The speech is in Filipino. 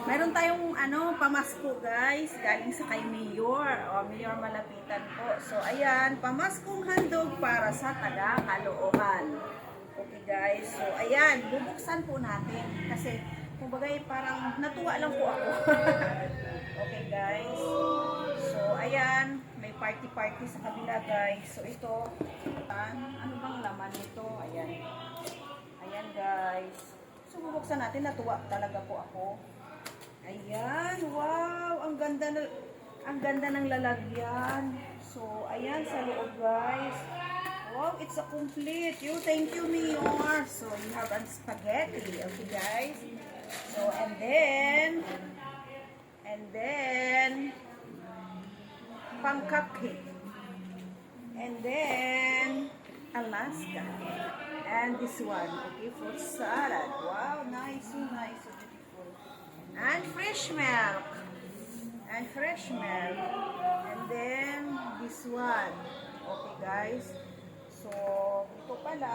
Meron tayong pamasko guys, galing sa kay Mayor. O, Mayor Malapitan po. So, ayan, pamaskong handog para sa taga Caloocan. Okay guys, so ayan, bubuksan po natin. Kasi, kumbaga parang natuwa lang po ako. Okay guys. So, ayan, may party-party sa kabila guys. So, ito, ano bang laman nito? Ayan. Ayan guys. So, bubuksan natin. Natuwa talaga po ako. Ayan, wow, ang ganda ng lalagyan. So, ayan sa loob, guys. Wow, it's a complete. Thank you, Mayor. So, you have a spaghetti, okay, guys. So, and then, pang cupcake. And then, Alaska. And this one, okay, fruit salad. Wow, nice, so nice, so beautiful. And fresh milk. And fresh milk. And then, this one. Okay, guys. So, ito pala.